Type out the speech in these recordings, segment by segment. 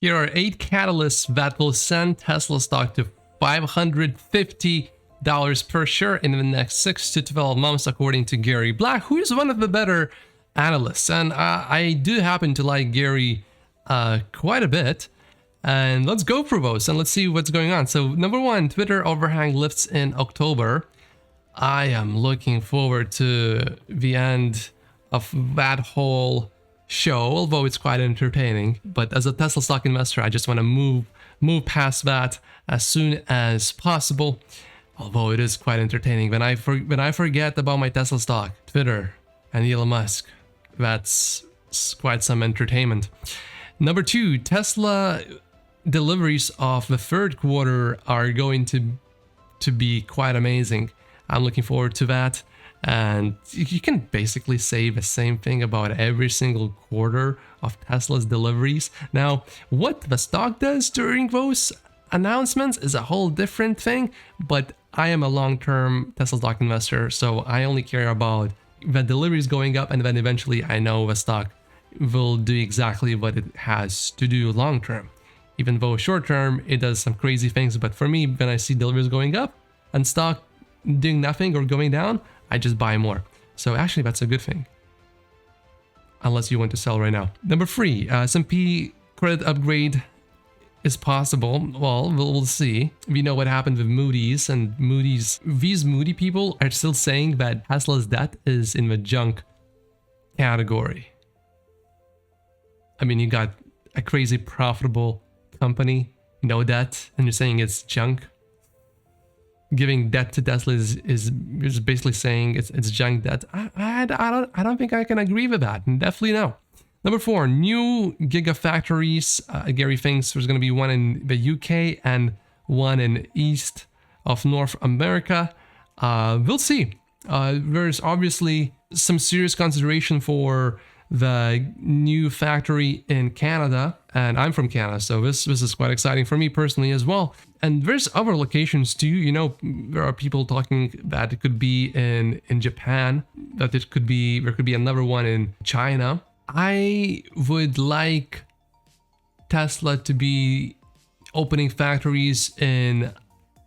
Here are 8 catalysts that will send Tesla stock to $550 per share in the next 6 to 12 months, according to Gary Black, who is one of the better analysts. And I do happen to like Gary quite a bit. And let's go through those and let's see what's going on. So number 1, Twitter overhang lifts in October. I am looking forward to the end of that whole show, although it's quite entertaining. But as a Tesla stock investor, I just want to move past that as soon as possible. Although it is quite entertaining. When I forget about my Tesla stock, Twitter, and Elon Musk, that's quite some entertainment. Number 2, Tesla deliveries of the third quarter are going to be quite amazing. I'm looking forward to that. And you can basically say the same thing about every single quarter of Tesla's deliveries. Now, what the stock does during those announcements is a whole different thing, but I am a long-term Tesla stock investor, so I only care about the deliveries going up, and then eventually I know the stock will do exactly what it has to do long-term. Even though short-term, it does some crazy things, but for me, when I see deliveries going up and stock doing nothing or going down, I just buy more. So actually, that's a good thing. Unless you want to sell right now. Number 3, S&P credit upgrade is possible. Well, we'll see. We know what happened with Moody's, and these Moody people are still saying that Tesla's debt is in the junk category. I mean, you got a crazy profitable company, no debt, and you're saying it's junk. Giving debt to Tesla is basically saying it's junk debt. I don't think I can agree with that. Definitely no. Number 4, new Gigafactories. Gary thinks there's going to be one in the UK and one in east of North America. We'll see. There's obviously some serious consideration for the new factory in Canada, and I'm from Canada, so this is quite exciting for me personally as well. And there's other locations too. You know, there are people talking that it could be in Japan, that there could be another one in China. I would like Tesla to be opening factories in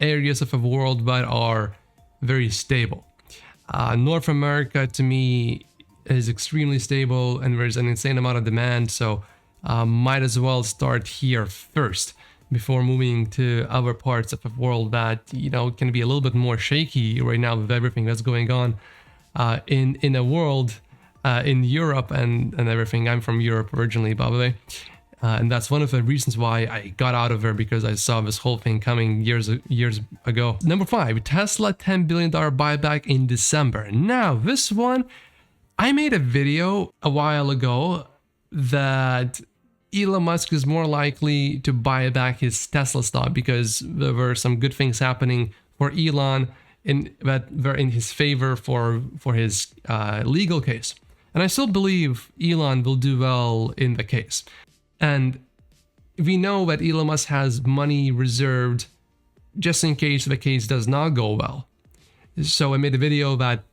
areas of the world that are very stable. North America to me is extremely stable, and there's an insane amount of demand, so might as well start here first before moving to other parts of the world that, you know, can be a little bit more shaky right now with everything that's going on in the world, in Europe and everything. I'm from Europe originally, by the way, and that's one of the reasons why I got out of there, because I saw this whole thing coming years ago. Number 5, Tesla $10 billion buyback in December. Now this one, I made a video a while ago that Elon Musk is more likely to buy back his Tesla stock because there were some good things happening for Elon that were in his favor for his legal case. And I still believe Elon will do well in the case. And we know that Elon Musk has money reserved just in case the case does not go well. So I made a video that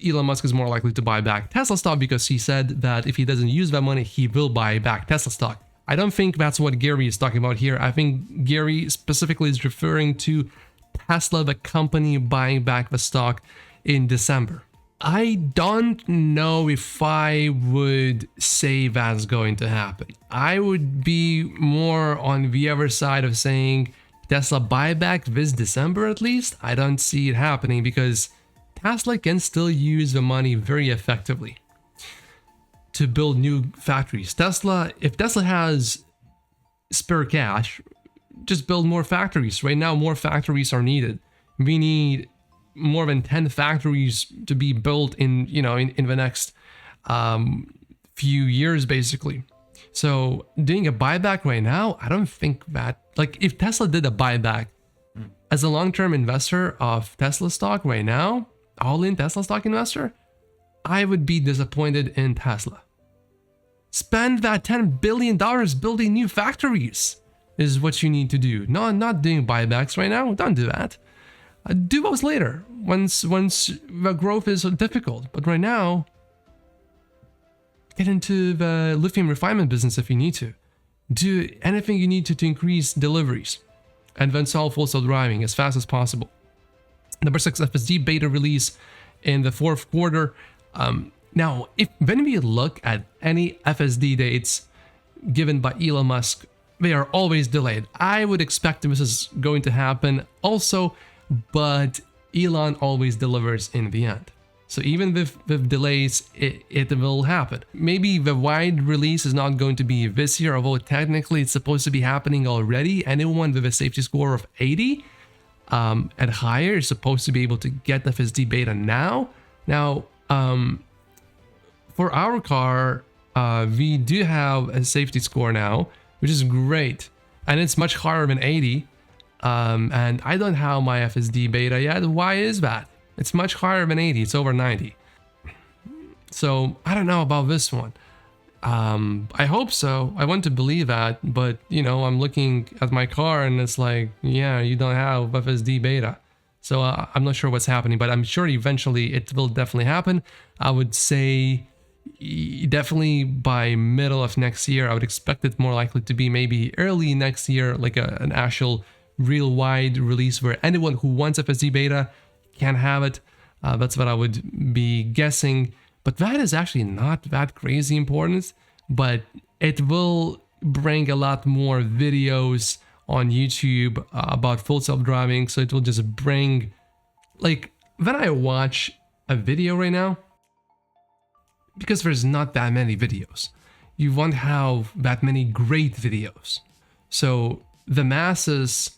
Elon Musk is more likely to buy back Tesla stock because he said that if he doesn't use that money, he will buy back Tesla stock. I don't think that's what Gary is talking about here. I think Gary specifically is referring to Tesla, the company, buying back the stock in December. I don't know if I would say that's going to happen. I would be more on the other side of saying Tesla buyback this December at least. I don't see it happening because Tesla can still use the money very effectively to build new factories. If Tesla has spare cash, just build more factories. Right now, more factories are needed. We need more than 10 factories to be built in the next few years, basically. So doing a buyback right now, I don't think that, like, if Tesla did a buyback as a long-term investor of Tesla stock right now, all-in Tesla stock investor, I would be disappointed in Tesla. Spend that $10 billion building new factories is what you need to do. No, not doing buybacks right now. Don't do that. Do those later, once the growth is difficult. But right now, get into the lithium refinement business if you need to. Do anything you need to increase deliveries and then solve full self-driving as fast as possible. Number 6, FSD Beta Release in the 4th quarter. Now, when we look at any FSD dates given by Elon Musk, they are always delayed. I would expect this is going to happen also, but Elon always delivers in the end. So even with delays, it will happen. Maybe the wide release is not going to be this year, although technically it's supposed to be happening already. Anyone with a safety score of 80 and higher is supposed to be able to get the FSD beta now. Now, for our car, we do have a safety score now, which is great, and it's much higher than 80. And I don't have my FSD beta yet. Why is that? It's much higher than 80. It's over 90. So I don't know about this one. I hope so. I want to believe that, but you know, I'm looking at my car and it's like, yeah, you don't have FSD beta. So I'm not sure what's happening, but I'm sure eventually it will definitely happen. I would say definitely by middle of next year. I would expect it more likely to be maybe early next year, like an actual real wide release where anyone who wants FSD beta can have it. That's what I would be guessing. But that is actually not that crazy important, but it will bring a lot more videos on YouTube about full self-driving. So it will just bring, like, when I watch a video right now, because there's not that many videos, you won't have that many great videos. So the masses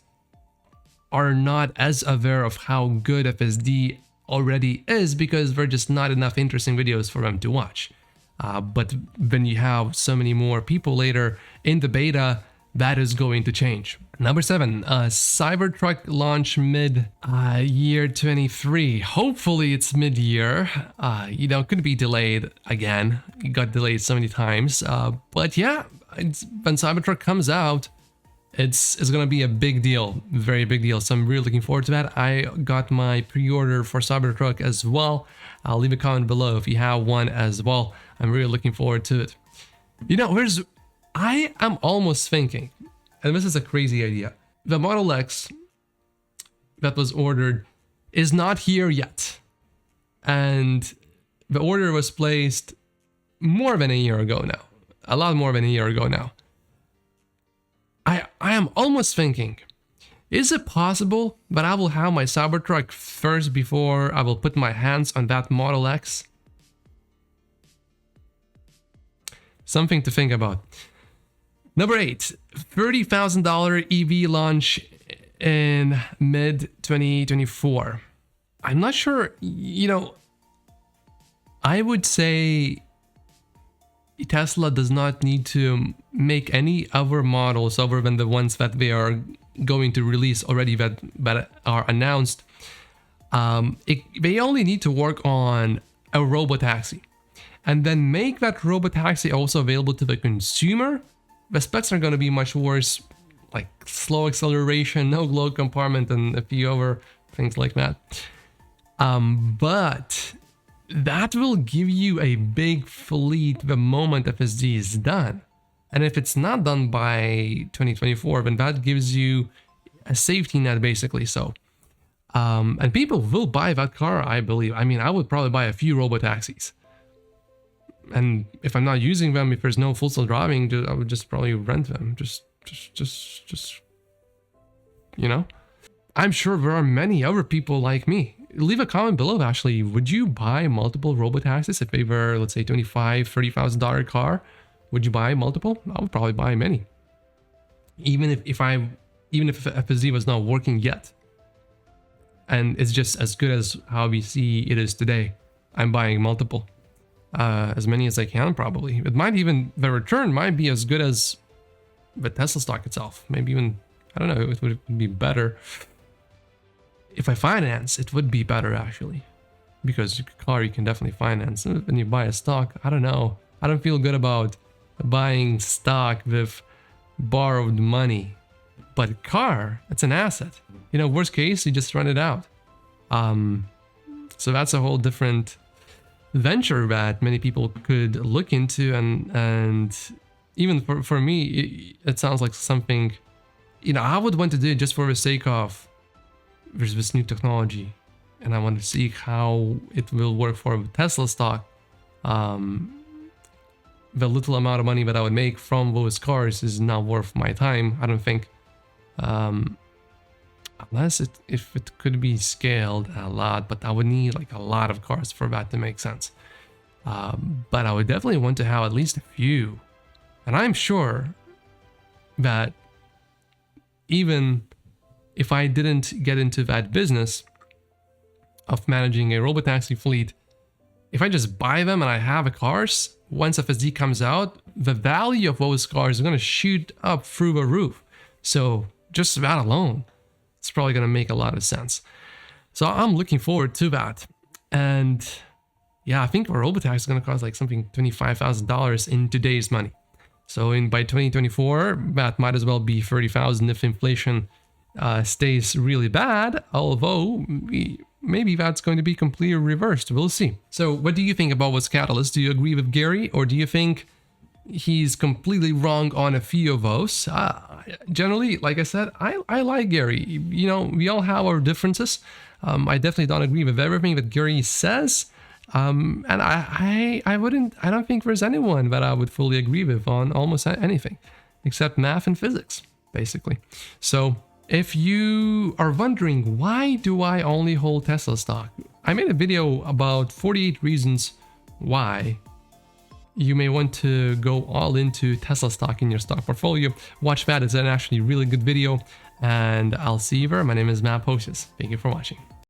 are not as aware of how good FSD already is because there are just not enough interesting videos for them to watch. But when you have so many more people later in the beta, that is going to change. Number 7, Cybertruck launch mid-year 23. Hopefully it's mid-year. You know, it could be delayed again. It got delayed so many times. But yeah, when Cybertruck comes out, it's going to be a big deal, very big deal. So I'm really looking forward to that. I got my pre-order for Cybertruck as well. I'll leave a comment below if you have one as well. I'm really looking forward to it. You know, I am almost thinking, and this is a crazy idea, the Model X that was ordered is not here yet. And the order was placed more than a year ago now. A lot more than a year ago now. I am almost thinking, is it possible that I will have my Cybertruck first before I will put my hands on that Model X? Something to think about. Number 8, $30,000 EV launch in mid-2024. I'm not sure, you know, I would say Tesla does not need to make any other models other than the ones that they are going to release already that are announced. They only need to work on a robotaxi and then make that robotaxi also available to the consumer. The specs are going to be much worse, like slow acceleration, no glow compartment, and a few other things like that. But that will give you a big fleet the moment FSD is done. And if it's not done by 2024, then that gives you a safety net, basically. So, and people will buy that car, I believe. I mean, I would probably buy a few robotaxis. And if I'm not using them, if there's no full self-driving, I would just probably rent them. Just, you know? I'm sure there are many other people like me. Leave a comment below, actually. Would you buy multiple robotaxis if they were, let's say, $25,000, $30,000 car? Would you buy multiple? I would probably buy many. Even if FSD was not working yet. And it's just as good as how we see it is today. I'm buying multiple. As many as I can, probably. It might even, the return might be as good as the Tesla stock itself. Maybe even, I don't know, it would be better. If I finance, it would be better, actually. Because car you can definitely finance. When you buy a stock, I don't know. I don't feel good about buying stock with borrowed money. But car, it's an asset. You know, worst case, you just rent it out. So that's a whole different venture that many people could look into, and even for me, it sounds like something, you know, I would want to do it just for the sake of there's this new technology and I want to see how it will work for Tesla stock. The little amount of money that I would make from those cars is not worth my time, I don't think. Unless if it could be scaled a lot, but I would need like a lot of cars for that to make sense. But I would definitely want to have at least a few. And I'm sure that even if I didn't get into that business of managing a robotaxi fleet, if I just buy them and I have the cars, once FSD comes out, the value of those cars is going to shoot up through the roof. So just that alone, it's probably going to make a lot of sense. So I'm looking forward to that. And yeah, I think a robotaxi is going to cost like something $25,000 in today's money. So by 2024, that might as well be $30,000 if inflation stays really bad, although maybe that's going to be completely reversed. We'll see. So what do you think about what's catalyst? Do you agree with Gary, or do you think he's completely wrong on a few of those? Generally, like I said, I like Gary. You know, we all have our differences. I definitely don't agree with everything that Gary says. And I don't think there's anyone that I would fully agree with on almost anything except math and physics, basically. So if you are wondering, why do I only hold Tesla stock? I made a video about 48 reasons why you may want to go all into Tesla stock in your stock portfolio. Watch that, it's an actually really good video, and I'll see you there. My name is Matt Pocius. Thank you for watching.